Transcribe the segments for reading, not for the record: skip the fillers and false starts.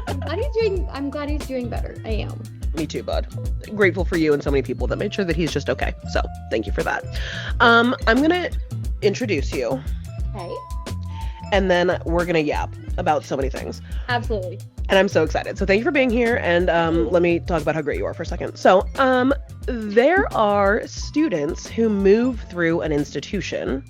I'm glad he's doing better. I am. Me too, bud. Grateful for you and so many people that made sure that he's just okay. So thank you for that. I'm gonna introduce you. Okay. And then we're gonna yap about so many things. Absolutely. And I'm so excited. So thank you for being here. And let me talk about how great you are for a second. So there are students who move through an institution.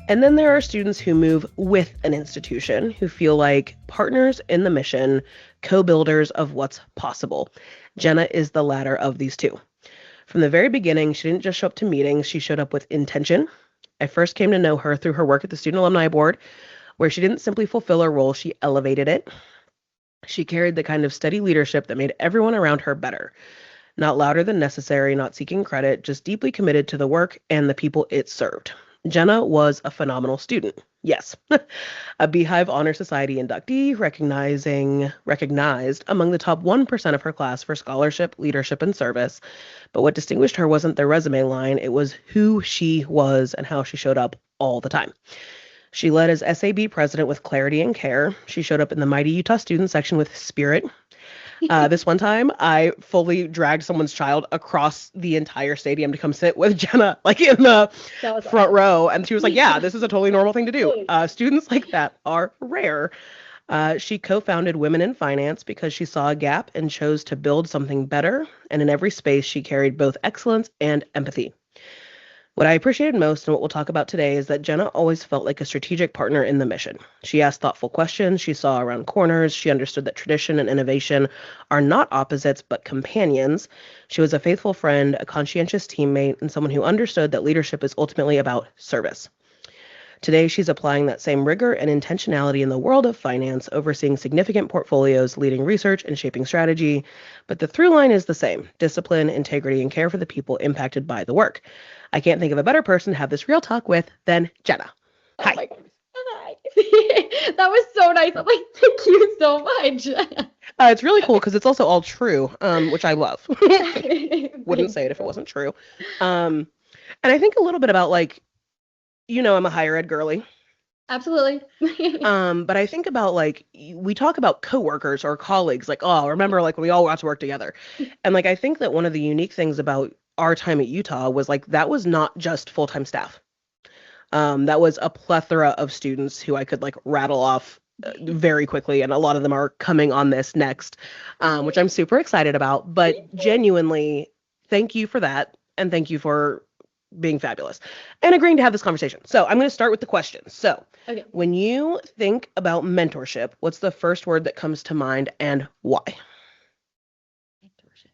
And then there are students who move with an institution who feel like partners in the mission, co-builders of what's possible. Jenna is the latter of these two. From the very beginning, she didn't just show up to meetings, she showed up with intention. I first came to know her through her work at the Student Alumni Board, where she didn't simply fulfill her role, she elevated it. She carried the kind of steady leadership that made everyone around her better. Not louder than necessary, not seeking credit, just deeply committed to the work and the people it served. Jenna was a phenomenal student. Yes. A Beehive Honor Society inductee, recognized among the top 1% of her class for scholarship, leadership, and service. But what distinguished her wasn't the resume line, it was who she was and how she showed up all the time. She led as SAB president with clarity and care. She showed up in the Mighty Utah student section with spirit. This one time, I fully dragged someone's child across the entire stadium to come sit with Jenna, like in the front row. And she was like, yeah, this is a totally normal thing to do. Students like that are rare. She co-founded Women in Finance because she saw a gap and chose to build something better. And in every space, she carried both excellence and empathy. What I appreciated most and what we'll talk about today is that Jenna always felt like a strategic partner in the mission. She asked thoughtful questions, she saw around corners, she understood that tradition and innovation are not opposites but companions. She was a faithful friend, a conscientious teammate, and someone who understood that leadership is ultimately about service. Today, she's applying that same rigor and intentionality in the world of finance, overseeing significant portfolios, leading research, and shaping strategy. But the through line is the same: discipline, integrity, and care for the people impacted by the work. I can't think of a better person to have this real talk with than Jenna. Hi. Oh my goodness. Hi. That was so nice. I'm like, thank you so much. It's really cool because it's also all true, which I love. Wouldn't say it if it wasn't true. And I think a little bit about, like, I'm a higher ed girly. Absolutely. But I think about, like, we talk about coworkers or colleagues, like, oh, remember, like, when we all got to work together. And, like, I think that one of the unique things about our time at Utah was, like, that was not just full-time staff. That was a plethora of students who I could, like, rattle off very quickly, and a lot of them are coming on this next, which I'm super excited about. But genuinely, thank you for that, and thank you for being fabulous and agreeing to have this conversation. So I'm going to start with the questions. So When you think about mentorship, what's the first word that comes to mind and why? Mentorship.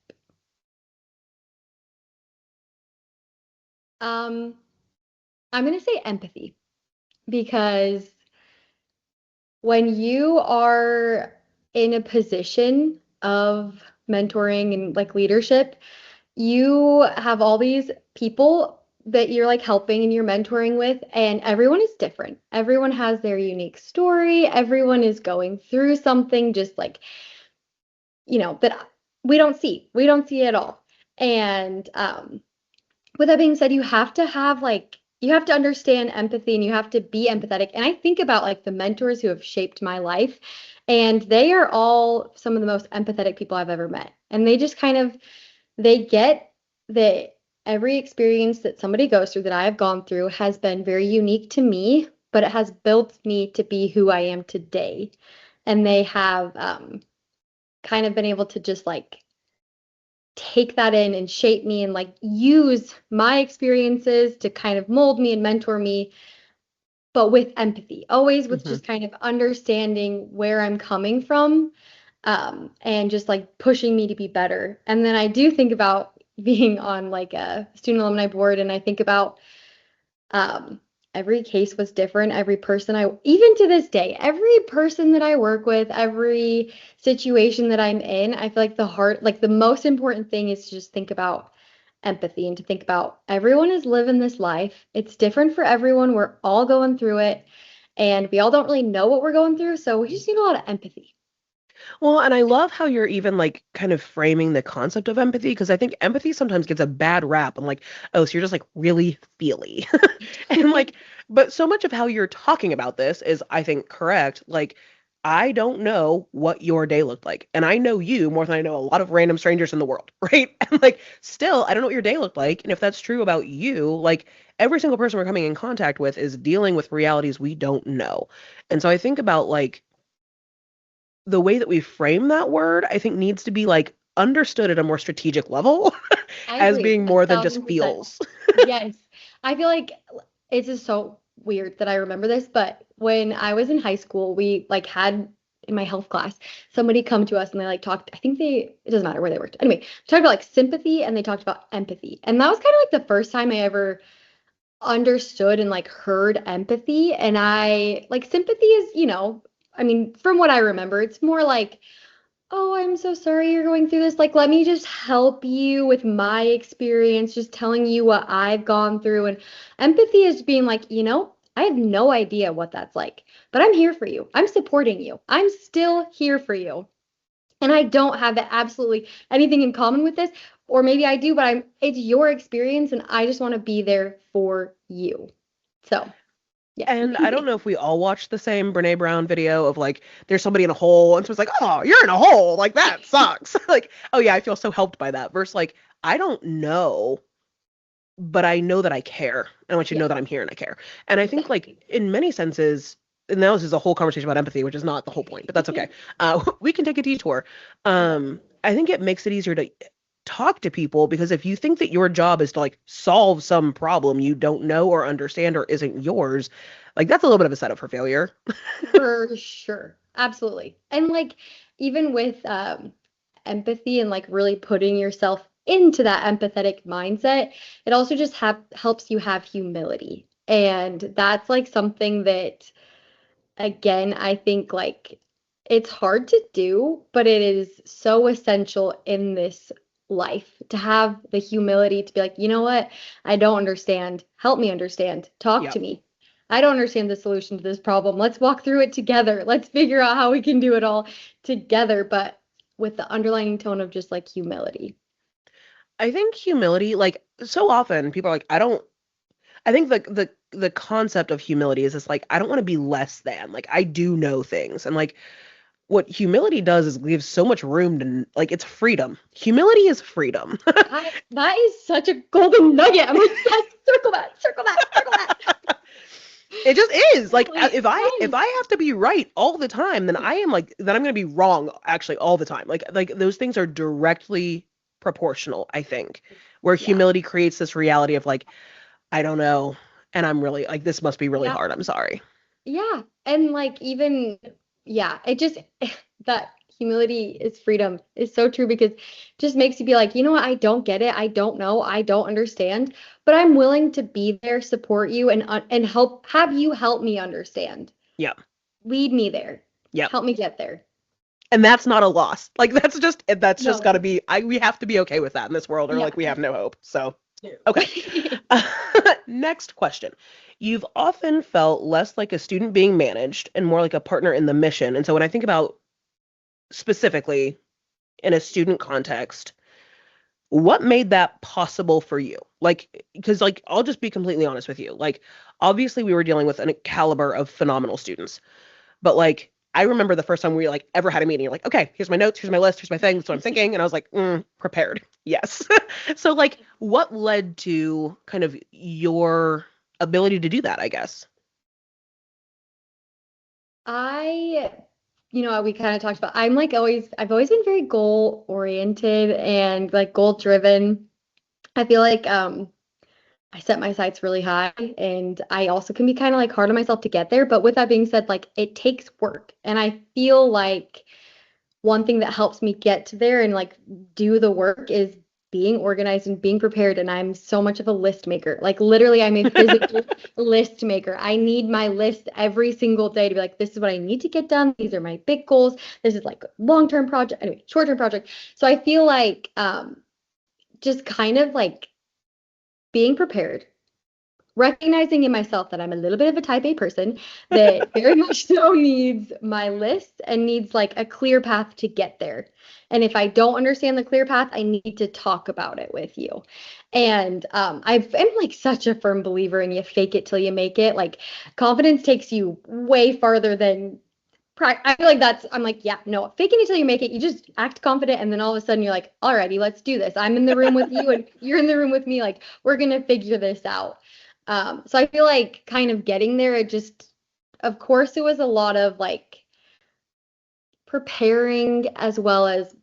I'm going to say empathy, because when you are in a position of mentoring and, like, leadership, you have all these people that you're, like, helping and you're mentoring with, and everyone is different. Everyone has their unique story. Everyone is going through something just, like, that we don't see. We don't see at all. And with that being said, you have to understand empathy, and you have to be empathetic. And I think about, like, the mentors who have shaped my life, and they are all some of the most empathetic people I've ever met. And they just they get that every experience that somebody goes through, that I have gone through, has been very unique to me, but it has built me to be who I am today. And they have kind of been able to just, like, take that in and shape me, and, like, use my experiences to kind of mold me and mentor me, but with empathy, always with just kind of understanding where I'm coming from, and just, like, pushing me to be better. And then I do think about being on, like, a Student Alumni Board, and I think about every case was different. Every person even to this day, every person that I work with, every situation that I'm in, I feel like the most important thing is to just think about empathy, and to think about everyone is living this life. It's different for everyone. We're all going through it, and we all don't really know what we're going through. So we just need a lot of empathy. Well, and I love how you're even, like, kind of framing the concept of empathy, because I think empathy sometimes gets a bad rap. I'm like, oh, so you're just, like, really feely. And, like, but so much of how you're talking about this is, I think, correct. Like, I don't know what your day looked like. And I know you more than I know a lot of random strangers in the world, right? And like, still, I don't know what your day looked like. And if that's true about you, like, every single person we're coming in contact with is dealing with realities we don't know. And so I think about like the way that we frame that word, I think needs to be like understood at a more strategic level I as agree, being a more than just thousand percent. feels. Yes. I feel like it's just so weird that I remember this, but when I was in high school, we like had in my health class somebody come to us and they like talked, I think it doesn't matter where they worked. Anyway, talked about like sympathy and they talked about empathy. And that was kind of like the first time I ever understood and like heard empathy. And I like sympathy is, I mean, from what I remember, it's more like, oh, I'm so sorry you're going through this. Like, let me just help you with my experience, just telling you what I've gone through. And empathy is being like, I have no idea what that's like, but I'm here for you. I'm supporting you. I'm still here for you. And I don't have absolutely anything in common with this, or maybe I do, but it's your experience and I just want to be there for you. So, yes. And I don't know if we all watched the same Brene Brown video of like, there's somebody in a hole, and someone's like, oh, you're in a hole. Like, that sucks. Like, oh, yeah, I feel so helped by that. Versus, like, I don't know, but I know that I care. And I want you to know Yes, that I'm here and I care. And I think, like, exactly. in many senses, and now this is a whole conversation about empathy, which is not the whole point, but that's okay. We can take a detour. Yes. I think it makes it easier to talk to people because if you think that your job is to like solve some problem you don't know or understand or isn't yours, like that's a little bit of a setup for failure. For sure. Absolutely. And like even with empathy and like really putting yourself into that empathetic mindset, it also just helps you have humility. And that's like something that again, I think like it's hard to do, but it is so essential in this life to have the humility to be like, you know what? I don't understand. Help me understand. Talk Yep. to me. I don't understand the solution to this problem. Let's walk through it together. Let's figure out how we can do it all together, but with the underlying tone of just like humility. I think humility, like so often people are like, I think the concept of humility is just like I don't want to be less than. Like I do know things. And like what humility does is gives so much room to like it's freedom. Humility is freedom. That is such a golden nugget. I'm like, yes, circle that, circle that, circle that. It just is. Like Totally. if Yes. I have to be right all the time, then I am like then I'm going to be wrong actually all the time. Like those things are directly proportional, I think. Where Yeah. humility creates this reality of like I don't know and I'm really like this must be really Yeah. hard. I'm sorry. Yeah. And like even yeah, it just that humility is freedom is so true because it just makes you be like, you know what, I don't get it. I don't know. I don't understand, but I'm willing to be there, support you and help have you help me understand. Yep. Lead me there. Yep. Help me get there. And that's not a loss. Like that's just got to No. be we have to be okay with that in this world or Yeah. like we have no hope. So, okay. Next question. You've often felt less like a student being managed and more like a partner in the mission. And so when I think about specifically in a student context, what made that possible for you? Like, because like I'll just be completely honest with you. Like, obviously we were dealing with a caliber of phenomenal students, but like I remember the first time we like ever had a meeting. You're like, okay, here's my notes, here's my list, here's my thing. That's what I'm thinking, and I was like, prepared. Yes. So like, what led to kind of your ability to do that? I guess. I, we kind of talked about, I've always been very goal oriented and like goal driven. I feel like I set my sights really high and I also can be kind of like hard on myself to get there. But with that being said, like it takes work. And I feel like one thing that helps me get to there and like do the work is being organized and being prepared. And I'm so much of a list maker. Like literally, I'm a physical list maker. I need my list every single day to be like, this is what I need to get done. These are my big goals. This is like long-term project, anyway, short-term project. So I feel like just kind of like being prepared, recognizing in myself that I'm a little bit of a type A person that very much so needs my list and needs like a clear path to get there. And if I don't understand the clear path, I need to talk about it with you. And I'm like such a firm believer in you fake it till you make it. Like confidence takes you way farther than I feel like I'm like, yeah, no, fake it until you make it. You just act confident, and then all of a sudden you're like, alrighty, let's do this. I'm in the room with you, and you're in the room with me. Like, we're gonna figure this out. So I feel like kind of getting there, of course, it was a lot of like preparing as well as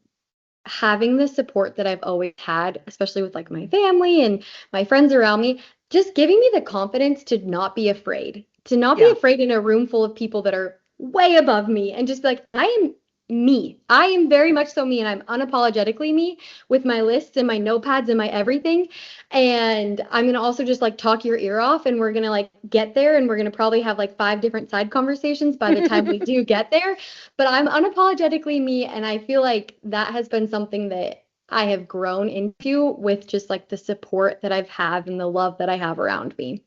having the support that I've always had, especially with like my family and my friends around me, just giving me the confidence to not be afraid, Yeah. in a room full of people that are way above me and just be like, I am me. I am very much so me, and I'm unapologetically me with my lists and my notepads and my everything. And I'm going to also just like talk your ear off, and we're going to like get there, and we're going to probably have like 5 different side conversations by the time we do get there. But I'm unapologetically me, and I feel like that has been something that I have grown into with just like the support that I've had and the love that I have around me.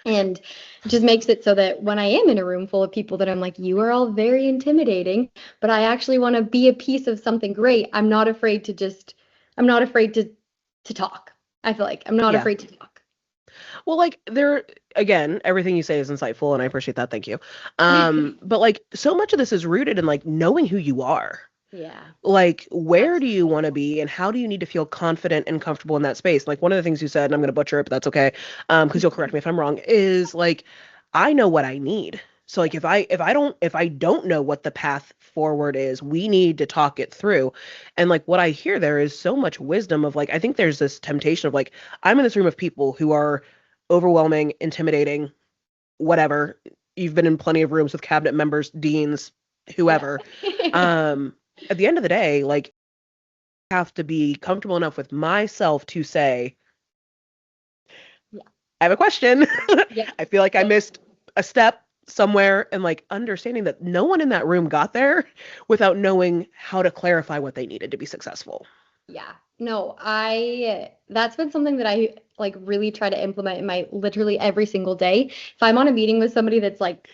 And it just makes it so that when I am in a room full of people that I'm like, you are all very intimidating, but I actually want to be a piece of something great. I'm not afraid to talk. I feel like I'm not Yeah. afraid to talk. Well, like again, everything you say is insightful and I appreciate that. Thank you. But like so much of this is rooted in like knowing who you are. Yeah. Like, where do you Absolutely. want to be and how do you need to feel confident and comfortable in that space? Like one of the things you said, and I'm going to butcher it, but that's okay. Because you'll correct me if I'm wrong, is like I know what I need. So like if I don't know what the path forward is, we need to talk it through. And like what I hear there is so much wisdom of like I think there's this temptation of like I'm in this room of people who are overwhelming, intimidating, whatever. You've been in plenty of rooms with cabinet members, deans, Yeah. whoever. Um at the end of the day, like I have to be comfortable enough with myself to say, Yeah. I have a question. Yeah. I feel like I Yep. missed a step somewhere and like understanding that no one in that room got there without knowing how to clarify what they needed to be successful. Yeah. No, that's been something that I like really try to implement in my literally every single day. If I'm on a meeting with somebody that's like,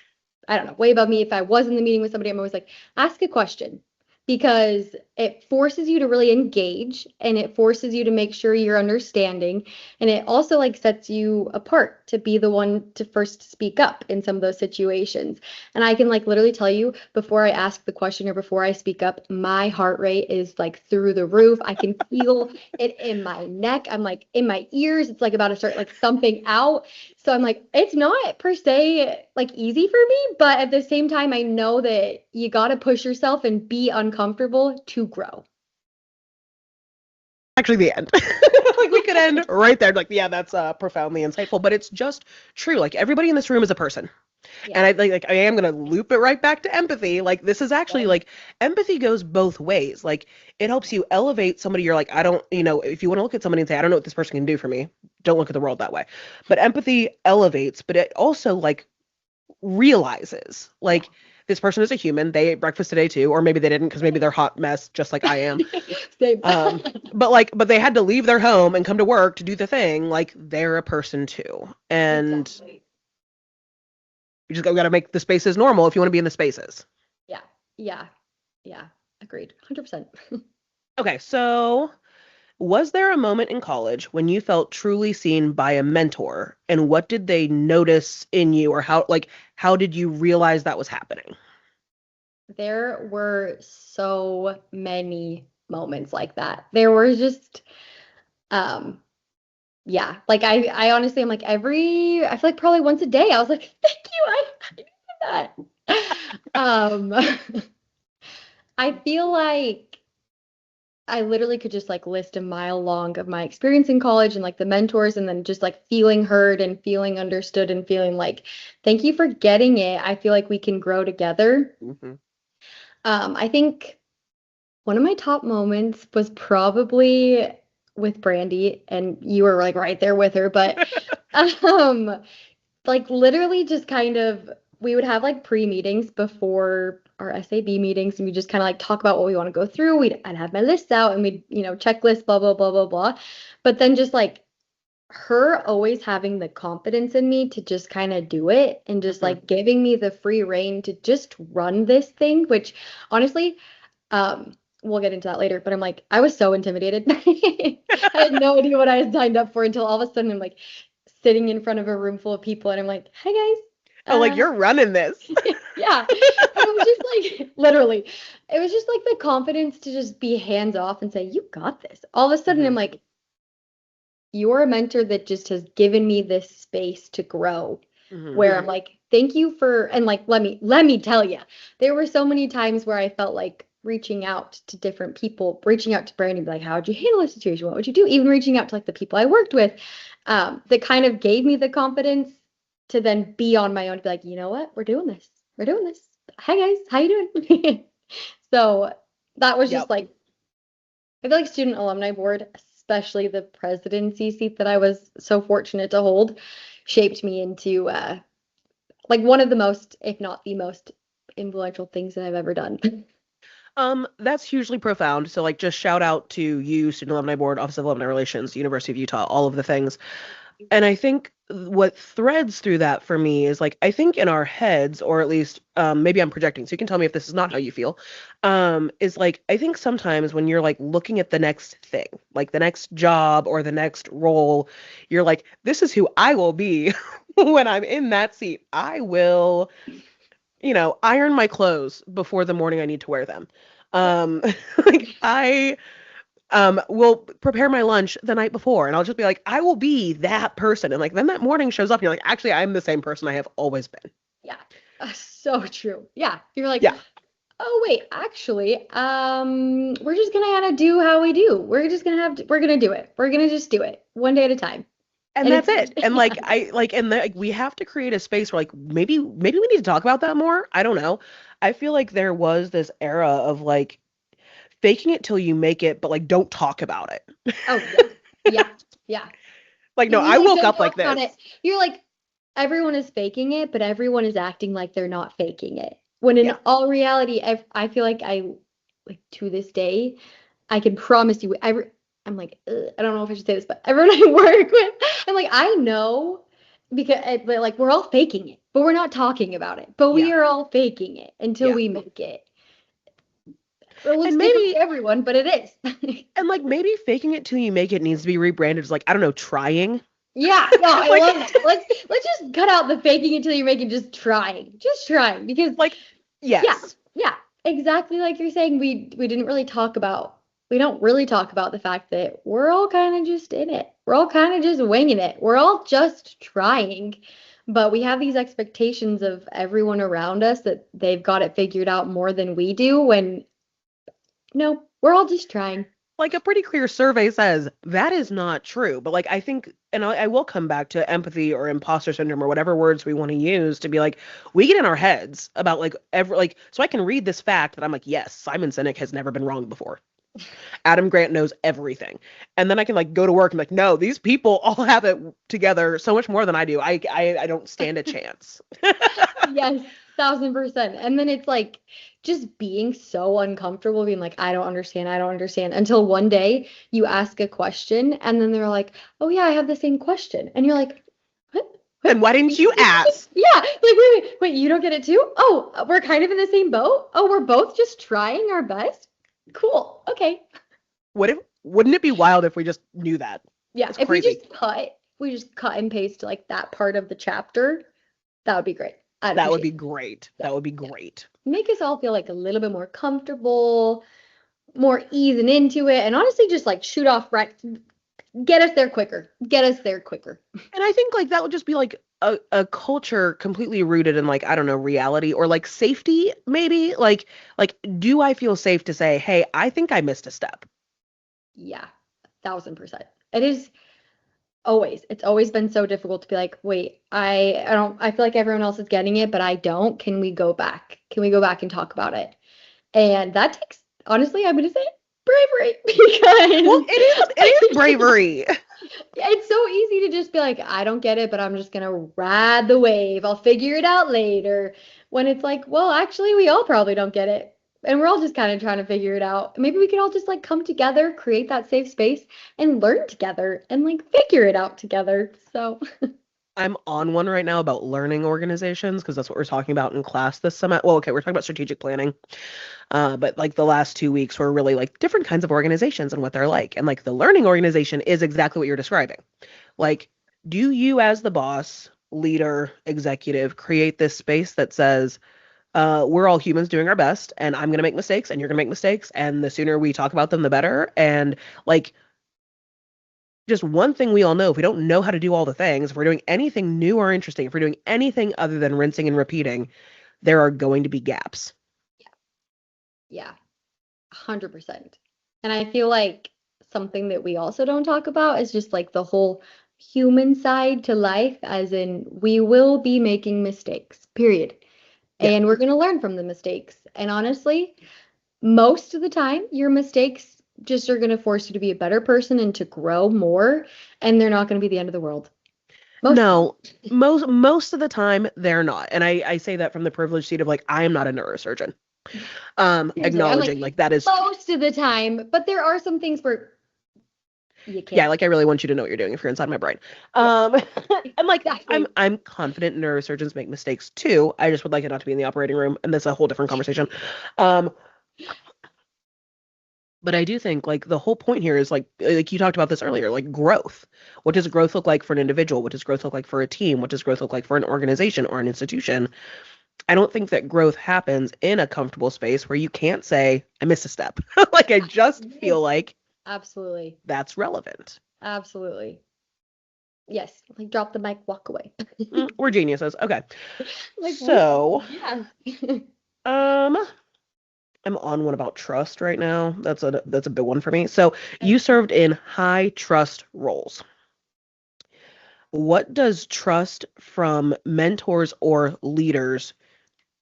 I don't know, way above me, if I was in the meeting with somebody, I'm always like, ask a question, because it forces you to really engage, and it forces you to make sure you're understanding. And it also like sets you apart to be the one to first speak up in some of those situations. And I can like literally tell you, before I ask the question or before I speak up, my heart rate is like through the roof. I can feel it in my neck. I'm like in my ears. It's like about to start like thumping out. So I'm like, it's not per se like easy for me, but at the same time, I know that you got to push yourself and be uncomfortable to grow. Actually, the end. Like we could end right there. Like, yeah, that's profoundly insightful, but it's just true. Like everybody in this room is a person. And Yeah. I I am gonna loop it right back to empathy. Like this is actually Good. like empathy goes both ways. Like it helps you elevate somebody. You're like, I don't, if you want to look at somebody and say, I don't know what this person can do for me, don't look at the world that way. But empathy elevates, but it also like realizes Yeah. like this person is a human. They ate breakfast today too, or maybe they didn't because maybe they're hot mess just like I am. Same. But they had to leave their home and come to work to do the thing. Like they're a person too, and Exactly. you just got to make the spaces normal if you want to be in the spaces. Yeah. Yeah. Yeah. Agreed. 100%. Okay, so was there a moment in college when you felt truly seen by a mentor, and what did they notice in you, or how did you realize that was happening? There were so many moments like that. There were just, um, yeah, like I honestly, I'm like I feel like probably once a day, I was like, thank you, I did that. I feel like I literally could just like list a mile long of my experience in college and like the mentors, and then just like feeling heard and feeling understood and feeling like, thank you for getting it. I feel like we can grow together. Hmm. I think one of my top moments was probably with Brandy, and you were like right there with her, but um like literally just kind of we would have like pre-meetings before our SAB meetings, and we just kind of like talk about what we want to go through. I'd have my lists out, and we'd, checklist, blah, blah, blah, blah, blah. But then just like her always having the confidence in me to just kind of do it, and just Hmm. like giving me the free reign to just run this thing, which honestly, we'll get into that later, but I'm like, I was so intimidated. I had no idea what I had signed up for until all of a sudden I'm like sitting in front of a room full of people, and I'm like, hi guys. Oh, like you're running this. Yeah. It was just like, literally, it was just like the confidence to just be hands off and say, you got this. All of a sudden, I'm like, you're a mentor that just has given me this space to grow. Where I'm like, thank you for, and like, let me tell you, there were so many times where I felt like reaching out to different people, reaching out to Brandon, be like, how would you handle this situation? What would you do? Even reaching out to like the people I worked with, that kind of gave me the confidence to then be on my own, to be like, you know what, we're doing this. We're doing this. Hi guys, how you doing? So that was just like, I feel like Student Alumni Board, especially the presidency seat that I was so fortunate to hold, shaped me into like one of the most, if not the most influential things that I've ever done. That's hugely profound. So like just shout out to you, Student Alumni Board, Office of Alumni Relations, University of Utah, all of the things. And I think what threads through that for me is like, I think in our heads, or at least maybe I'm projecting, so you can tell me if this is not how you feel, is like, I think sometimes when you're like looking at the next thing, like the next job or the next role, you're like, this is who I will be when I'm in that seat. I will, iron my clothes before the morning I need to wear them. Like I will prepare my lunch the night before, and I'll just be like, I will be that person. And like then that morning shows up and you're like, actually, I'm the same person I have always been. Yeah. So true. Yeah. You're like, Yeah. oh wait, actually, we're just gonna have to do how we do. We're gonna do it. We're gonna just do it one day at a time. And that's it. And like we have to create a space where like maybe we need to talk about that more. I don't know. I feel like there was this era of like faking it till you make it, but like don't talk about it. Oh yeah. Like, no, You I like, woke don't up like talk about this. it. You're like, everyone is faking it, but everyone is acting like they're not faking it. When in all reality, I feel like like to this day, I can promise you, I'm like, I don't know if I should say this, but everyone I work with, I'm like, I know because but like we're all faking it, but we're not talking about it. But we are all faking it until we make it. It looks And different maybe for everyone, but it is. and like maybe faking it till you make it needs to be rebranded as like, I don't know, trying. Yeah, no, I Like love that. Let's just cut out the faking until you're making, just trying because like yes. yeah, exactly like you're saying. We don't really talk about the fact that we're all kind of just in it. We're all kind of just winging it. We're all just trying, but we have these expectations of everyone around us that they've got it figured out more than we do. When no, we're all just trying. Like a pretty clear survey says that is not true. But like I think, and I will come back to empathy or imposter syndrome or whatever words we want to use to be like, we get in our heads about like so I can read this fact that I'm like, yes, Simon Sinek has never been wrong before. Adam Grant knows everything. And then I can like go to work and be like, no, these people all have it together so much more than I do. I don't stand a chance. Yes, 1000%. And then it's like just being so uncomfortable, being like, I don't understand, until one day you ask a question and then they're like, oh yeah, I have the same question. And you're like, what? Then why didn't you ask? Yeah, like wait, you don't get it too? Oh, we're kind of in the same boat? Oh, we're both just trying our best? Cool. Okay. Wouldn't it be wild if we just knew that? Yeah, That's if crazy. we just cut and paste like that part of the chapter, that would be great. That would be great. That would be great. Make us all feel like a little bit more comfortable, more easing into it, and honestly just like shoot off right, get us there quicker. And I think like that would just be like a culture completely rooted in like, I don't know, reality or like safety, maybe. Like, do I feel safe to say, hey, I think I missed a step? Yeah, 1000%. It's always been so difficult to be like, wait, I feel like everyone else is getting it, but I don't. Can we go back? Can we go back and talk about it? And that takes, honestly, I'm gonna say bravery because Well, it is bravery. it's so easy to just be like, I don't get it, but I'm just gonna ride the wave. I'll figure it out later. When it's like, well, actually, we all probably don't get it. And we're all just kind of trying to figure it out. Maybe we could all just like come together, create that safe space, and learn together and like figure it out together. So I'm on one right now about learning organizations because that's what we're talking about in class this semester. Well, okay, we're talking about strategic planning. But like the last 2 weeks were really like different kinds of organizations and what they're like. And like the learning organization is exactly what you're describing. Like, do you as the boss leader, executive, create this space that says, we're all humans doing our best, and I'm going to make mistakes, and you're going to make mistakes, and the sooner we talk about them, the better. And like, just one thing we all know, if we don't know how to do all the things, if we're doing anything new or interesting, if we're doing anything other than rinsing and repeating, there are going to be gaps. Yeah, 100%. And I feel like something that we also don't talk about is just like the whole human side to life, as in we will be making mistakes, period. Yeah. And we're going to learn from the mistakes. And honestly, most of the time, your mistakes just are going to force you to be a better person and to grow more. And they're not going to be the end of the world. No, most of the time they're not. And I say that from the privileged seat of like, I am not a neurosurgeon. Acknowledging like that is most of the time, but there are some things where you can't. Yeah, like I really want you to know what you're doing if you're inside my brain. And like Exactly. I'm confident neurosurgeons make mistakes too. I just would like it not to be in the operating room, and that's a whole different conversation. But I do think like the whole point here is like you talked about this earlier, like growth. What does growth look like for an individual? What does growth look like for a team? What does growth look like for an organization or an institution? I don't think that growth happens in a comfortable space where you can't say, I missed a step. Like I just feel like Absolutely. that's relevant. Absolutely. Yes. Like drop the mic, walk away. We're geniuses. Okay. Like, So, yeah. I'm on one about trust right now. That's a big one for me. So, you served in high trust roles. What does trust from mentors or leaders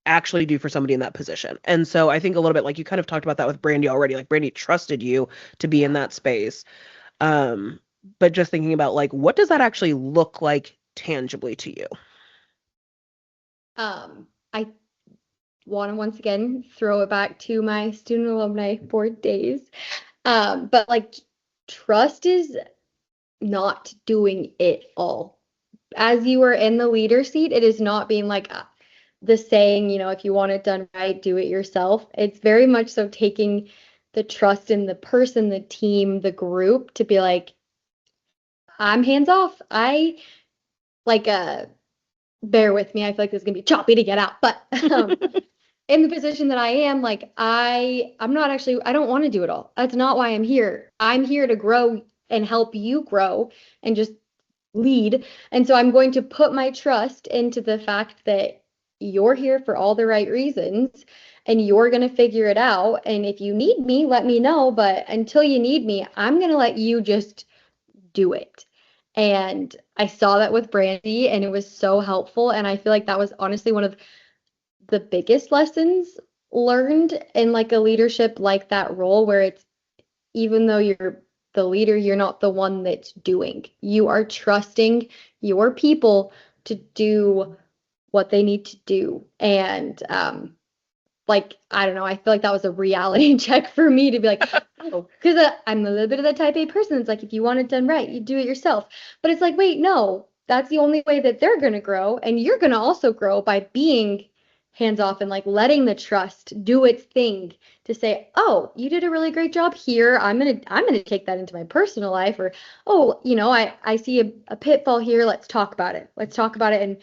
actually do for somebody in that position? And so I think a little bit like you kind of talked about that with Brandy already. Like Brandy trusted you to be in that space. But just thinking about like what does that actually look like tangibly to you? I want to once again throw it back to my Student Alumni Board days. But like trust is not doing it all. As you are in the leader seat, it is not being like the saying, if you want it done right, do it yourself. It's very much so taking the trust in the person, the team, the group to be like, I'm hands off. I like bear with me. I feel like this is gonna be choppy to get out, but in the position that I am, like I'm not actually, I don't want to do it all. That's not why I'm here. I'm here to grow and help you grow and just lead. And so I'm going to put my trust into the fact that you're here for all the right reasons and you're going to figure it out. And if you need me, let me know. But until you need me, I'm going to let you just do it. And I saw that with Brandy and it was so helpful. And I feel like that was honestly one of the biggest lessons learned in like a leadership like that role where it's even though you're the leader, you're not the one that's doing. You are trusting your people to do what they need to do. And like, I don't know, I feel like that was a reality check for me to be like, oh, because I'm a little bit of the type A person. It's like, if you want it done right, you do it yourself. But it's like, wait, no, that's the only way that they're going to grow. And you're going to also grow by being hands off and like letting the trust do its thing to say, oh, you did a really great job here. I'm gonna take that into my personal life. Or, oh, I see a pitfall here. Let's talk about it. Let's talk about it. And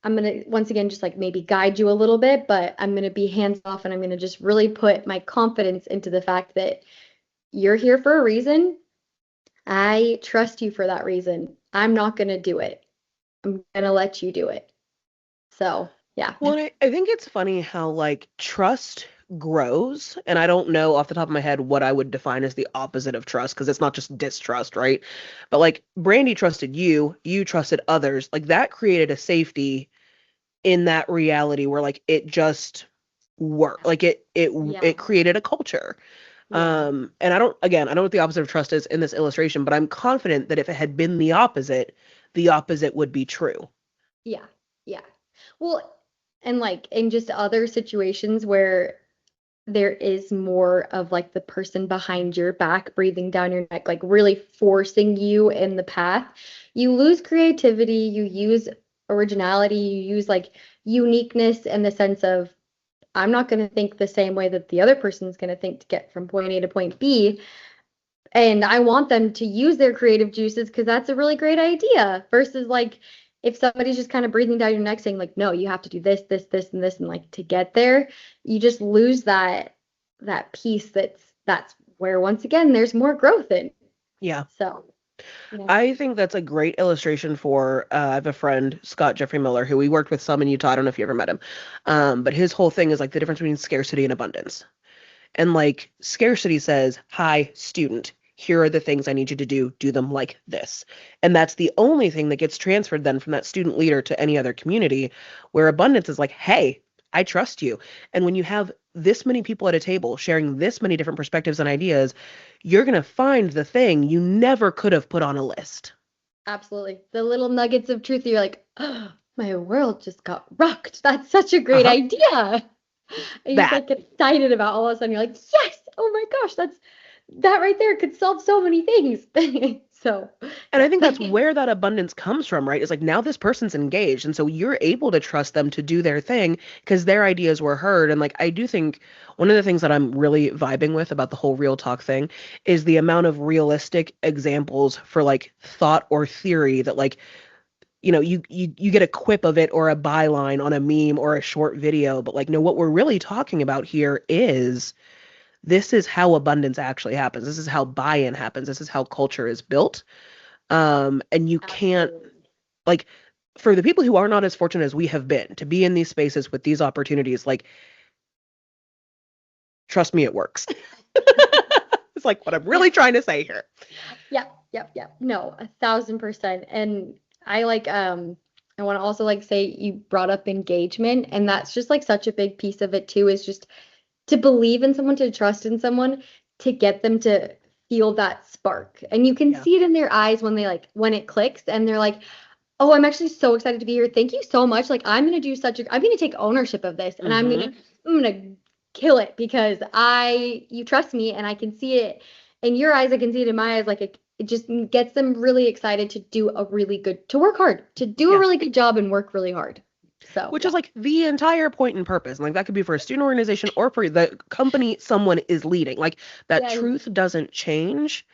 I'm going to once again just like maybe guide you a little bit, but I'm going to be hands off and I'm going to just really put my confidence into the fact that you're here for a reason. I trust you for that reason. I'm not going to do it. I'm going to let you do it. So, yeah. Well, I think it's funny how like trust grows, and I don't know off the top of my head what I would define as the opposite of trust because it's not just distrust, right? But like Brandy trusted you, you trusted others. Like that created a safety in that reality where like it just worked. Like it created a culture. And I don't know what the opposite of trust is in this illustration, but I'm confident that if it had been the opposite would be true. Yeah. Yeah. Well, and like in just other situations where there is more of like the person behind your back breathing down your neck, like really forcing you in the path, you lose creativity, you use originality, you use like uniqueness in the sense of I'm not going to think the same way that the other person's going to think to get from point A to point B. And I want them to use their creative juices because that's a really great idea versus like if somebody's just kind of breathing down your neck saying like, no, you have to do this, this, this, and this, and like to get there, you just lose that piece that's where once again there's more growth in. Yeah. So, yeah. I think that's a great illustration for, I have a friend, Scott Jeffrey Miller, who we worked with some in Utah. I don't know if you ever met him. But his whole thing is like the difference between scarcity and abundance. And like scarcity says, hi, student, here are the things I need you to do. Do them like this. And that's the only thing that gets transferred then from that student leader to any other community, where abundance is like, hey, I trust you. And when you have this many people at a table sharing this many different perspectives and ideas, you're going to find the thing you never could have put on a list. Absolutely. The little nuggets of truth, you're like, oh, my world just got rocked. That's such a great Uh-huh. idea. And you just That. like get excited about all of a sudden you're like, yes, oh my gosh, that right there could solve so many things. So, And I yeah. think that's where that abundance comes from, right? It's like now this person's engaged. And so you're able to trust them to do their thing because their ideas were heard. And like, I do think one of the things that I'm really vibing with about the whole real talk thing is the amount of realistic examples for like thought or theory that like, you get a quip of it or a byline on a meme or a short video. But like, no, what we're really talking about here is this is how abundance actually happens. This is how buy-in happens. This is how culture is built. And you can't, Absolutely. like, for the people who are not as fortunate as we have been to be in these spaces with these opportunities, like, trust me, it works. It's like what I'm really trying to say here. Yep, yep, yep. No, 1,000%. And I like I want to also like say you brought up engagement, and that's just like such a big piece of it too, is just to believe in someone, to trust in someone, to get them to feel that spark. And you can Yeah. see it in their eyes when they like when it clicks and they're like, "Oh, I'm actually so excited to be here. Thank you so much. Like I'm going to take ownership of this and Hmm. I'm going to kill it because you trust me and I can see it in your eyes. I can see it in my eyes. Like it just gets them really excited to work hard, to do a Yeah. really good job and work really hard. So, Which yeah. is like the entire point and purpose. And like that could be for a student organization or for the company someone is leading. Like that Yeah. truth doesn't change.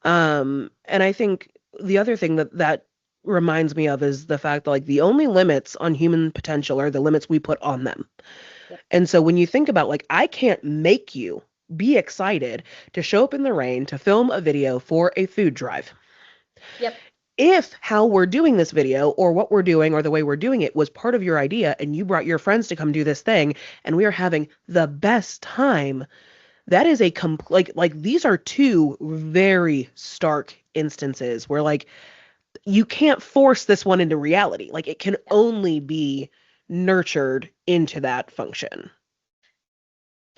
And I think the other thing that reminds me of is the fact that like the only limits on human potential are the limits we put on them. Yep. And so when you think about like I can't make you be excited to show up in the rain to film a video for a food drive. Yep. If how we're doing this video or what we're doing or the way we're doing it was part of your idea and you brought your friends to come do this thing and we are having the best time, that is a like these are two very stark instances where like you can't force this one into reality. Like it can only be nurtured into that function.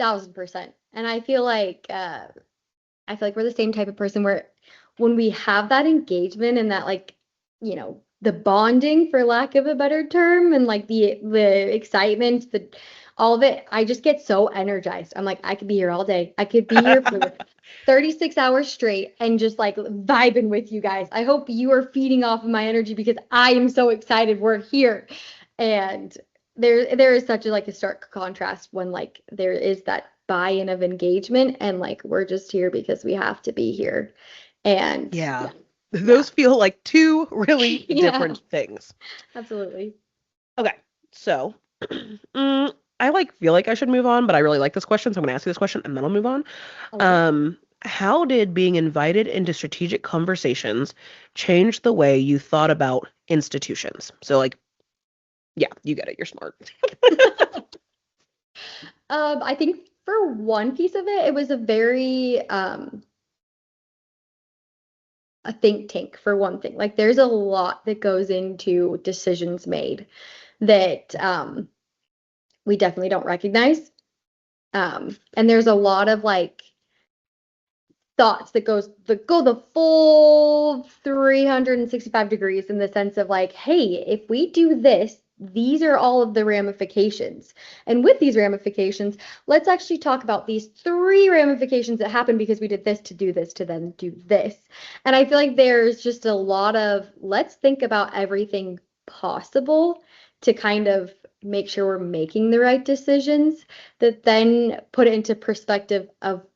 1,000%. And I feel like we're the same type of person where when we have that engagement and that like, the bonding for lack of a better term and like the excitement, the all of it, I just get so energized. I'm like, I could be here all day. I could be here for 36 hours straight and just like vibing with you guys. I hope you are feeding off of my energy because I am so excited we're here. And there is such a like a stark contrast when like there is that buy-in of engagement and like we're just here because we have to be here. And Yeah. yeah, yeah. Those feel like two really Yeah, different things. absolutely. Okay. So, I like feel like I should move on, but I really like this question, so I'm going to ask you this question and then I'll move on. Okay. How did being invited into strategic conversations change the way you thought about institutions? So like, yeah, you get it. You're smart. I think for one piece of it, it was a think tank for one thing. Like there's a lot that goes into decisions made that we definitely don't recognize. And there's a lot of like thoughts that go the full 365 degrees in the sense of like, hey, if we do this, these are all of the ramifications. And with these ramifications, let's actually talk about these three ramifications that happen because we did this to do this to then do this. And I feel like there's just a lot of let's think about everything possible to kind of make sure we're making the right decisions that then put it into perspective of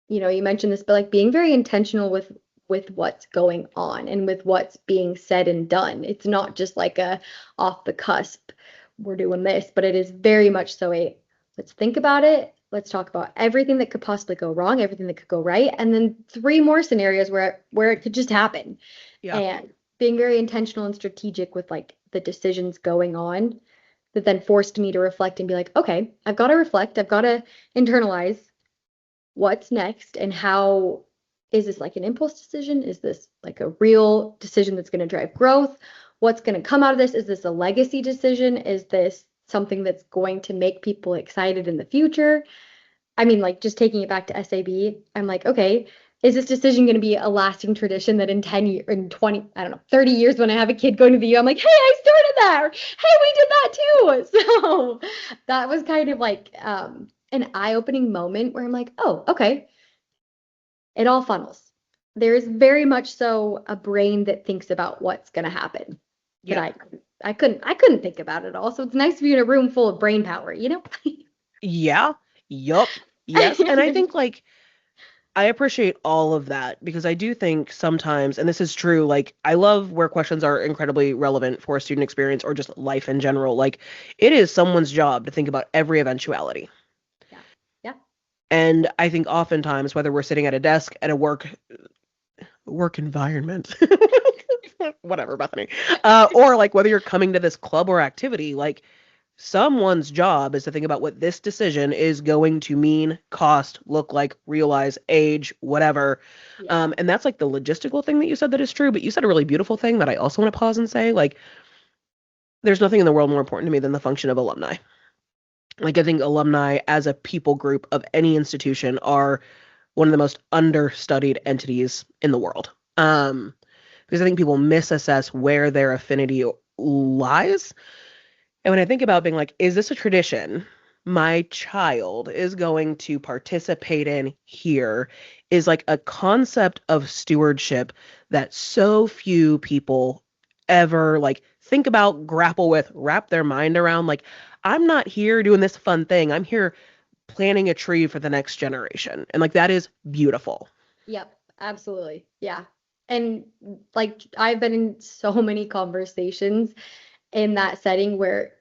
you mentioned this, but like being very intentional with with what's going on and with what's being said and done. It's not just like a off the cusp, we're doing this, but it is very much so a let's think about it. Let's talk about everything that could possibly go wrong, everything that could go right, and then three more scenarios where it could just happen. Yeah. And being very intentional and strategic with like the decisions going on that then forced me to reflect and be like, okay, I've got to reflect, I've got to internalize what's next and how is this like an impulse decision? Is this like a real decision that's going to drive growth? What's going to come out of this? Is this a legacy decision? Is this something that's going to make people excited in the future? I mean, like just taking it back to SAB, I'm like, okay, is this decision going to be a lasting tradition that in 10 years, in 20, I don't know, 30 years when I have a kid going to the U, I'm like, hey, I started that, or hey, we did that too. So that was kind of like an eye-opening moment where I'm like, oh, okay, it all funnels. There's very much so a brain that thinks about what's going to happen. Yeah. But I couldn't think about it all. So it's nice to be in a room full of brain power, you know? Yeah. Yup. Yes. And I think like I appreciate all of that because I do think sometimes, and this is true, like I love where questions are incredibly relevant for a student experience or just life in general. Like it is someone's job to think about every eventuality. Yeah. Yeah. And I think oftentimes, whether we're sitting at a desk at a work environment, whatever, Bethany, or like whether you're coming to this club or activity, like someone's job is to think about what this decision is going to mean, cost, look like, realize, age, whatever. Yeah. And that's like the logistical thing that you said that is true, but you said a really beautiful thing that I also want to pause and say, like, there's nothing in the world more important to me than the function of alumni. Like, I think alumni as a people group of any institution are one of the most understudied entities in the world. Because I think people misassess where their affinity lies. And when I think about being like, is this a tradition my child is going to participate in here, is like a concept of stewardship that so few people ever like think about, grapple with, wrap their mind around. Like, I'm not here doing this fun thing. I'm here planting a tree for the next generation. And like that is beautiful. Yep, absolutely. Yeah. And like I've been in so many conversations in that setting where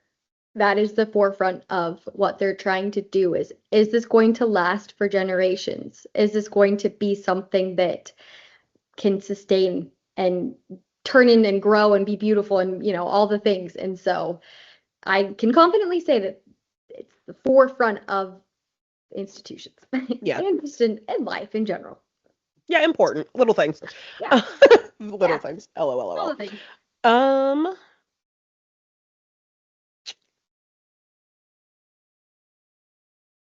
that is the forefront of what they're trying to do is this going to last for generations? Is this going to be something that can sustain and turn in and grow and be beautiful and all the things? And so I can confidently say that it's the forefront of institutions Yeah. and just in life in general. Yeah, important. Little things. Yeah. Little Yeah. things. All LOL. the things. Um,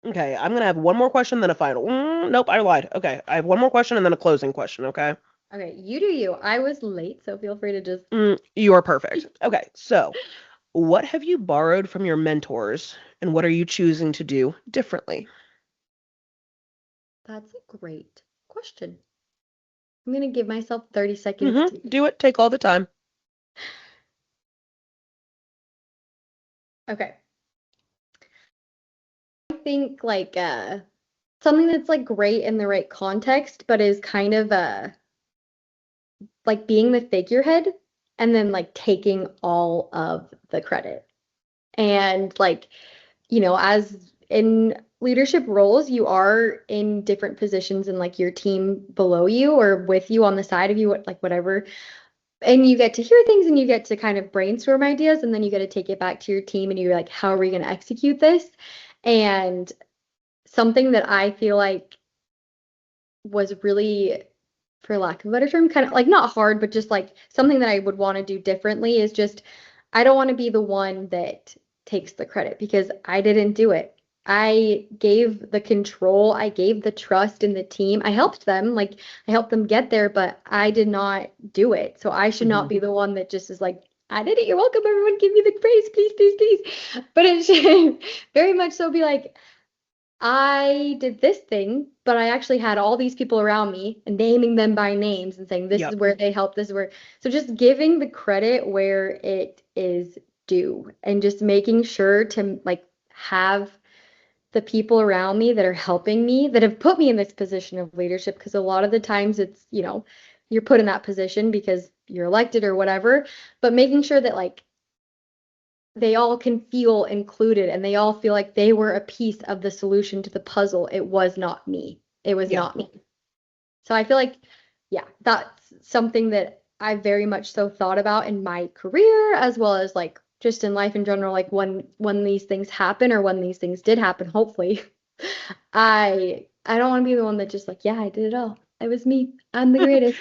okay, I'm gonna have one more question, then a final. Nope, I lied. Okay, I have one more question and then a closing question, okay? Okay, you do you. I was late, so feel free to just. You are perfect. Okay, so what have you borrowed from your mentors and what are you choosing to do differently? That's a great question. I'm gonna give myself 30 seconds to. Do it. Take all the time. Okay. I think like something that's like great in the right context, but is kind of like being the figurehead and then like taking all of the credit. And like, as in leadership roles, you are in different positions in like your team below you or with you on the side of you, like whatever. And you get to hear things and you get to kind of brainstorm ideas and then you get to take it back to your team and you're like, how are we going to execute this? And something that I feel like was really, for lack of a better term, kind of like not hard, but just like something that I would want to do differently is just I don't want to be the one that takes the credit because I didn't do it. I gave the control, I gave the trust in the team. I helped them, like I helped them get there, but I did not do it. So I should not be the one that just is like, I did it. You're welcome. Everyone give me the praise, please, please, please. But it should very much so be like, I did this thing, but I actually had all these people around me and naming them by names and saying, this is Yep. where they helped, this is where. So just giving the credit where it is due and just making sure to like have the people around me that are helping me that have put me in this position of leadership because a lot of the times it's you're put in that position because you're elected or whatever, but making sure that like they all can feel included and they all feel like they were a piece of the solution to the puzzle. It was not me. It was Yeah. not me. So I feel like, yeah, that's something that I very much so thought about in my career as well as like just in life in general, like when these things happen or when these things did happen, hopefully, I don't want to be the one that just like, yeah, I did it all. It was me. I'm the greatest.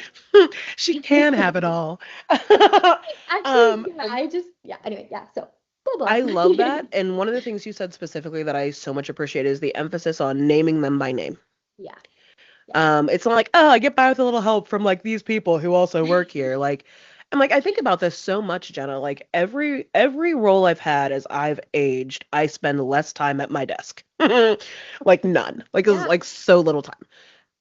She can have it all. Actually, yeah, I just, yeah, anyway, yeah, so blah I blah. love that. And one of the things you said specifically that I so much appreciate is the emphasis on naming them by name. Yeah. Yeah. It's not like, oh, I get by with a little help from like these people who also work here. Like, and like I think about this so much, Jenna. Like every role I've had as I've aged, I spend less time at my desk. Like none. Like it was Yeah. like so little time.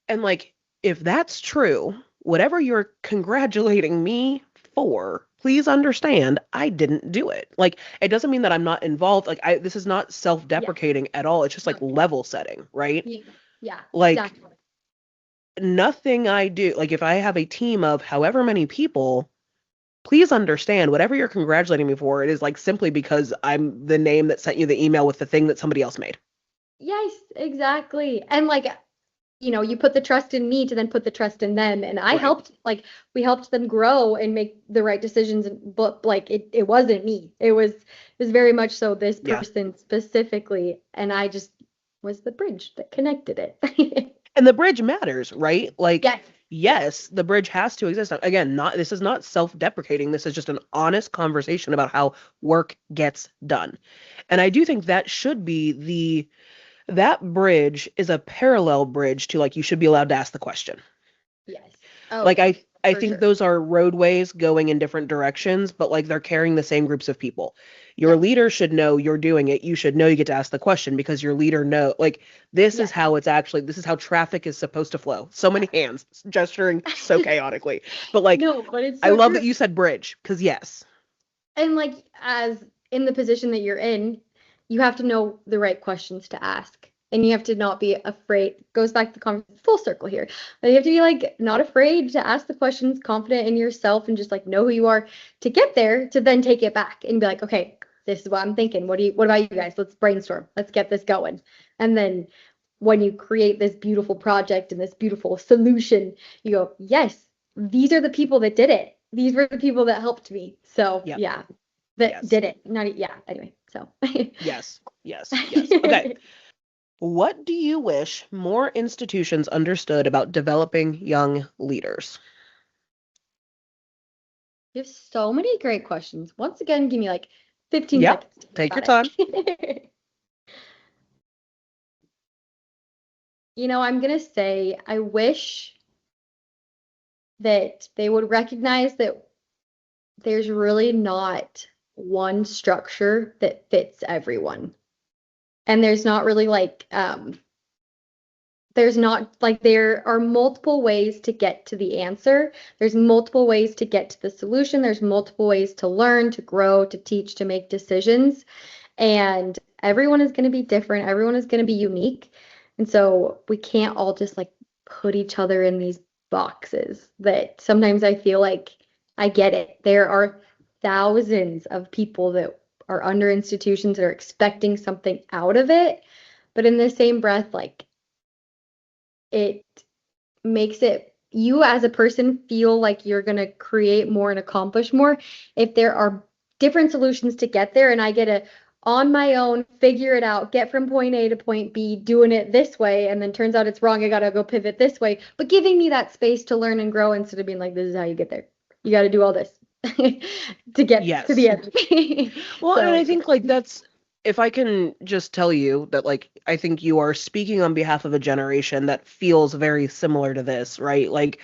And like if that's true, whatever you're congratulating me for, please understand I didn't do it. Like it doesn't mean that I'm not involved. Like this is not Yeah. self-deprecating at all. It's just like No. level setting, right? Yeah. Yeah. Like Exactly. nothing I do, like if I have a team of however many people, please understand whatever you're congratulating me for, it is like simply because I'm the name that sent you the email with the thing that somebody else made. Yes, exactly. And like, you put the trust in me to then put the trust in them. And I Right. helped, like, we helped them grow and make the right decisions. But like, it wasn't me. It was very much so this Yeah. person specifically. And I just was the bridge that connected it. And the bridge matters, right? Like, Yes. yes, the bridge has to exist. Again, not this is not self-deprecating. This is just an honest conversation about how work gets done. And I do think that should be that bridge is a parallel bridge to like you should be allowed to ask the question. Yes. Oh, Like yeah, I for think sure. those are roadways going in different directions, but like they're carrying the same groups of people. Your Yes. leader should know you're doing it. You should know you get to ask the question because your leader know like Yes. this is how traffic is supposed to flow. So many hands gesturing so chaotically. But like No, but it's I so love true. that you said bridge because yes. And like as in the position that you're in, you have to know the right questions to ask. And you have to not be afraid. Goes back to the full circle here. But you have to be like not afraid to ask the questions, confident in yourself, and just like know who you are to get there to then take it back and be like, okay, this is what I'm thinking. What about you guys? Let's brainstorm. Let's get this going. And then when you create this beautiful project and this beautiful solution, you go, yes, these are the people that did it. These were the people that helped me. So Yep. yeah, that Yes. did it. Not yeah. Anyway, so Yes. Yes. Yes. Okay. What do you wish more institutions understood about developing young leaders? You have so many great questions. Once again, give me like 15 Yep. seconds to think Take your about time. it. I'm gonna say I wish that they would recognize that there's really not one structure that fits everyone. And there's not really like there's not like there are multiple ways to get to the answer. There's multiple ways to get to the solution. There's multiple ways to learn, to grow, to teach, to make decisions. And everyone is going to be different. Everyone is going to be unique. And so we can't all just like put each other in these boxes that sometimes I feel like I get it. There are thousands of people that are under institutions that are expecting something out of it. But in the same breath, like it makes it you as a person feel like you're going to create more and accomplish more if there are different solutions to get there and I get to on my own figure it out, get from point A to point B doing it this way and then turns out it's wrong, I got to go pivot this way, but giving me that space to learn and grow instead of being like this is how you get there, you got to do all this to get to the Yes. end. Well, and I So think like that's if I can just tell you that like I think you are speaking on behalf of a generation that feels very similar to this, right? Like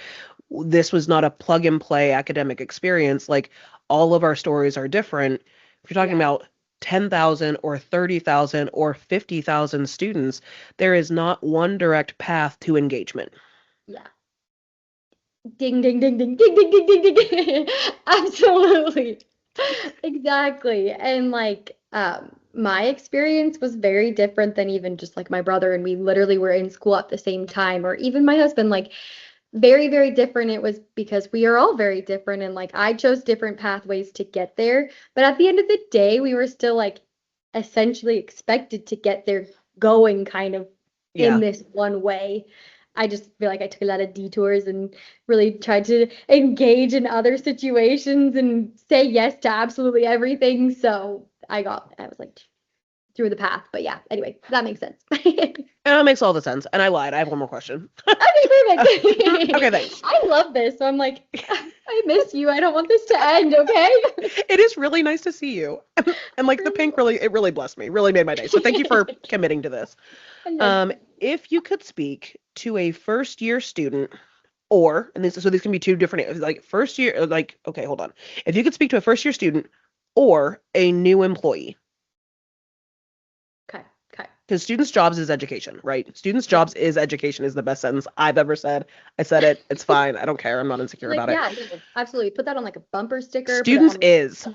this was not a plug and play academic experience. Like all of our stories are different. If you're talking yeah, about 10,000 or 30,000 or 50,000 students, there is not one direct path to engagement. yeah, ding ding ding ding ding ding ding ding ding. Absolutely. Exactly. And like my experience was very different than even just like my brother and we literally were in school at the same time or even my husband like very, very different. It was because we are all very different, and like I chose different pathways to get there. But at the end of the day, we were still like essentially expected to get there going kind of in Yeah. this one way. I just feel like I took a lot of detours and really tried to engage in other situations and say yes to absolutely everything. So I was like through the path. But yeah, anyway, that makes sense. And that makes all the sense. And I lied. I have one more question. Okay, perfect. Okay, thanks. I love this. So I'm like, I miss you. I don't want this to end, okay? It is really nice to see you. And like the pink really blessed me. Really made my day. So thank you for committing to this. If you could speak to a first year student and these can be two different, like first year, like, okay, hold on. If you could speak to a first year student or a new employee, Okay, okay. because students' jobs is education, right? Students' jobs is education is the best sentence I've ever said. I said it. It's fine. I don't care. I'm not insecure Like, about yeah, it. no, absolutely. Put that on like a bumper sticker. Put it Students on. is.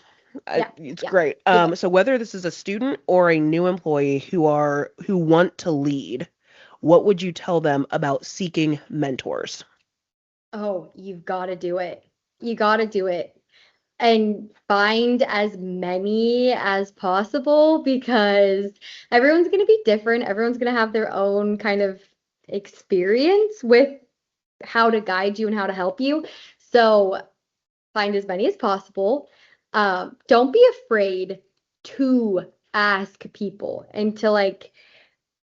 Yeah, It's yeah. great. Yeah. So whether this is a student or a new employee who want to lead, what would you tell them about seeking mentors? Oh, you've got to do it. You got to do it. And find as many as possible because everyone's going to be different. Everyone's going to have their own kind of experience with how to guide you and how to help you. So find as many as possible. Don't be afraid to ask people and to like,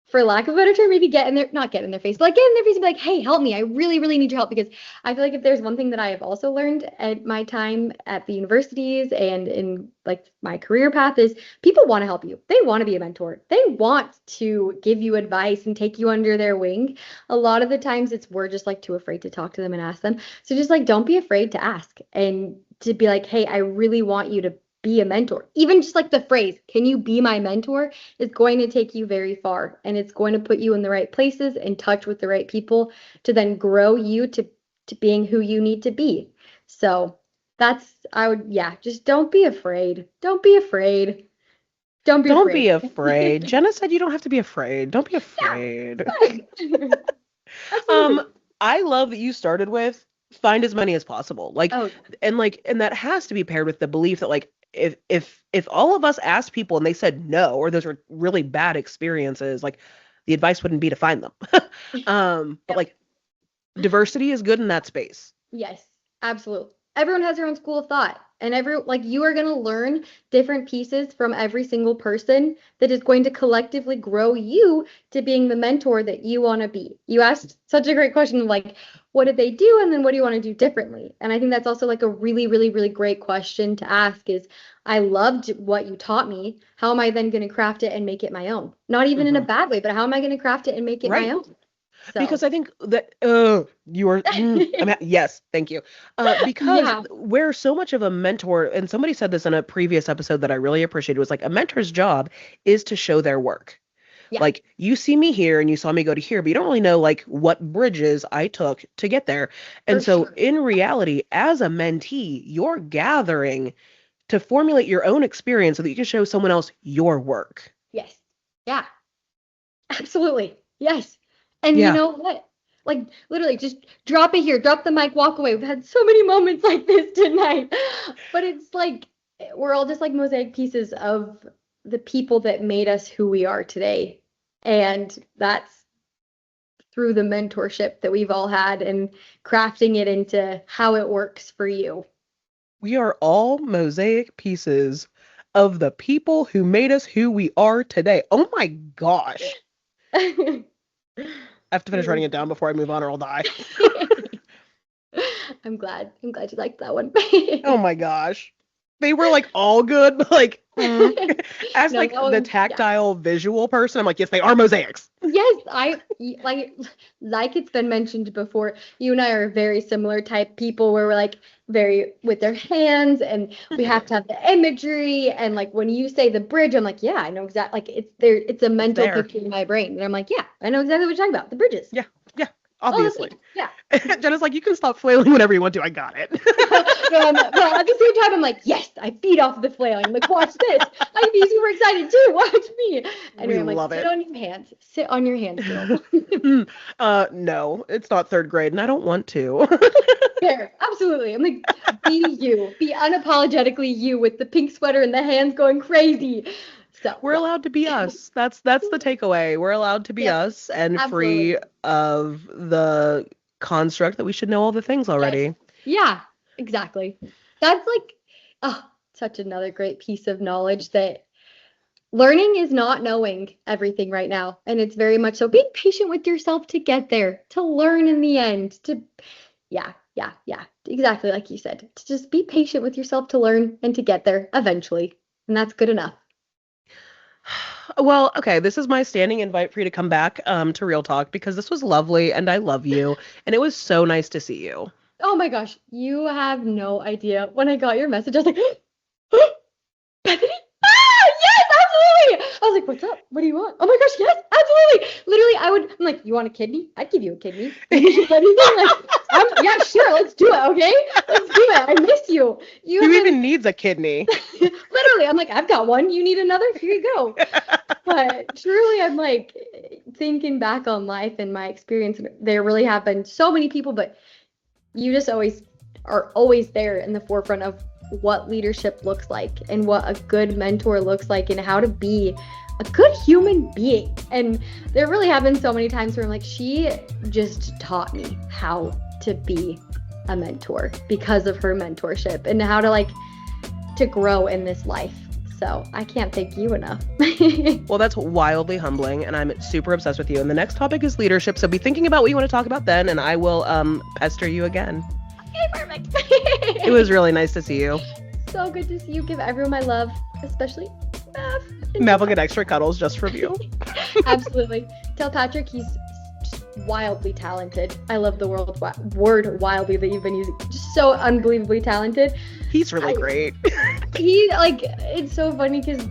for lack of a better term, maybe not get in their face, but like get in their face and be like, hey, help me. I really, really need your help. Because I feel like if there's one thing that I have also learned at my time at the universities and in like my career path is people want to help you. They want to be a mentor. They want to give you advice and take you under their wing. A lot of the times we're just like too afraid to talk to them and ask them. So just like don't be afraid to ask and to be like, hey, I really want you to be a mentor. Even just like the phrase, can you be my mentor? Is going to take you very far and it's going to put you in the right places, in touch with the right people to then grow you to being who you need to be. So just don't be afraid. Don't be afraid. Don't be Don't be afraid. afraid. Jenna said you don't have to be afraid. Don't be afraid. Yeah. Um, Absolutely. I love that you started with find as many as possible. Oh, And that has to be paired with the belief that like if all of us asked people and they said no, or those were really bad experiences, like the advice wouldn't be to find them. But yep. like diversity is good in that space. Yes, absolutely. Everyone has their own school of thought, and you are going to learn different pieces from every single person that is going to collectively grow you to being the mentor that you want to be. You asked such a great question of like, what did they do, and then what do you want to do differently? And I think that's also like a really, really, really great question to ask is, I loved what you taught me. How am I then going to craft it and make it my own? Not even in a Hmm. bad way, but how am I going to craft it and make it my Right. own? Because So, I think that you are yes, thank you. Because yeah, where so much of a mentor, and somebody said this in a previous episode that I really appreciated, was like a mentor's job is to show their work. yeah, Like you see me here and you saw me go to here, but you don't really know like what bridges I took to get there. for And so sure. in reality, as a mentee, you're gathering to formulate your own experience so that you can show someone else your work. Yes. Yeah. Absolutely. Yes. And you Yeah. know what? Like literally just drop it here, drop the mic, walk away. We've had so many moments like this tonight. But it's like we're all just like mosaic pieces of the people that made us who we are today. And that's through the mentorship that we've all had and crafting it into how it works for you. We are all mosaic pieces of the people who made us who we are today. Oh my gosh. I have to finish writing it down before I move on or I'll die. I'm glad. I'm glad you liked that one. Oh my gosh. They were like all good, but like as No, like that the one, yeah. tactile visual person, I'm like, yes, they are mosaics. Yes, like it's been mentioned before, you and I are very similar type people where we're like very with their hands and we have to have the imagery and like when you say the bridge, I'm like, yeah, I know exactly like it's there, it's a It's mental there. picture in my brain. And I'm like, yeah, I know exactly what you're talking about, the bridges. Yeah. Yeah. obviously. Yeah. Jenna's like, you can stop flailing whenever you want to. I got it. But at the same time, I'm like, yes, I feed off the flailing. I'm like, watch this. I'd be super excited too. Watch me. Anyway, I'm like, love sit it. on your hands. Sit on your hands, girl. No, it's not 3rd grade, and I don't want to. Fair. Absolutely. I'm like, be you. Be unapologetically you with the pink sweater and the hands going crazy. So We're allowed to be us. That's the takeaway. We're allowed to be us and absolutely. free of the construct that we should know all the things already. Yes. Yeah, exactly. That's like, such another great piece of knowledge that learning is not knowing everything right now. And it's very much so being patient with yourself to get there, to learn in the end, yeah, exactly like you said, to just be patient with yourself to learn and to get there eventually. And that's good enough. Well, okay, this is my standing invite for you to come back to Real Talk because this was lovely and I love you and it was so nice to see you. Oh my gosh, you have no idea. When I got your message, I was like, Bethany? Yes, absolutely. I was like, what's up? What do you want? Oh my gosh, yes, absolutely. Literally, I'm like, you want a kidney? I'd give you a kidney. Yeah, sure, let's do it, okay? Let's do it. I miss you. Who even needs a kidney? Literally, I'm like, I've got one. You need another? Here you go. But truly, I'm like, thinking back on life and my experience, there really have been so many people, but you just are always there in the forefront of what leadership looks like and what a good mentor looks like and how to be a good human being. And there really have been so many times where I'm like, she just taught me how to be a mentor because of her mentorship and how to grow in this life. So I can't thank you enough. Well, that's wildly humbling, and I'm super obsessed with you. And the next topic is leadership, so be thinking about what you want to talk about then, and I will pester you again. Okay, perfect. It was really nice to see you. So good to see you. Give everyone my love, especially Mav. Mav will get extra cuddles just from you. Absolutely. Tell Patrick he's just wildly talented. I love the word wildly that you've been using. Just so unbelievably talented. He's really great. It's so funny because,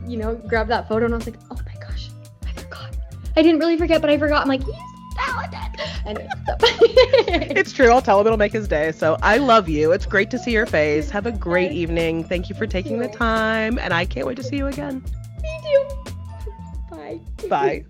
grabbed that photo and I was like, oh my gosh, I forgot. I didn't really forget, but I forgot. I'm like, he's talented. Anyway, so. It's true. I'll tell him it'll make his day. So I love you. It's great to see your face. Have a great evening. Thank you for taking the time. And I can't wait to see you again. Me too. Bye. Bye.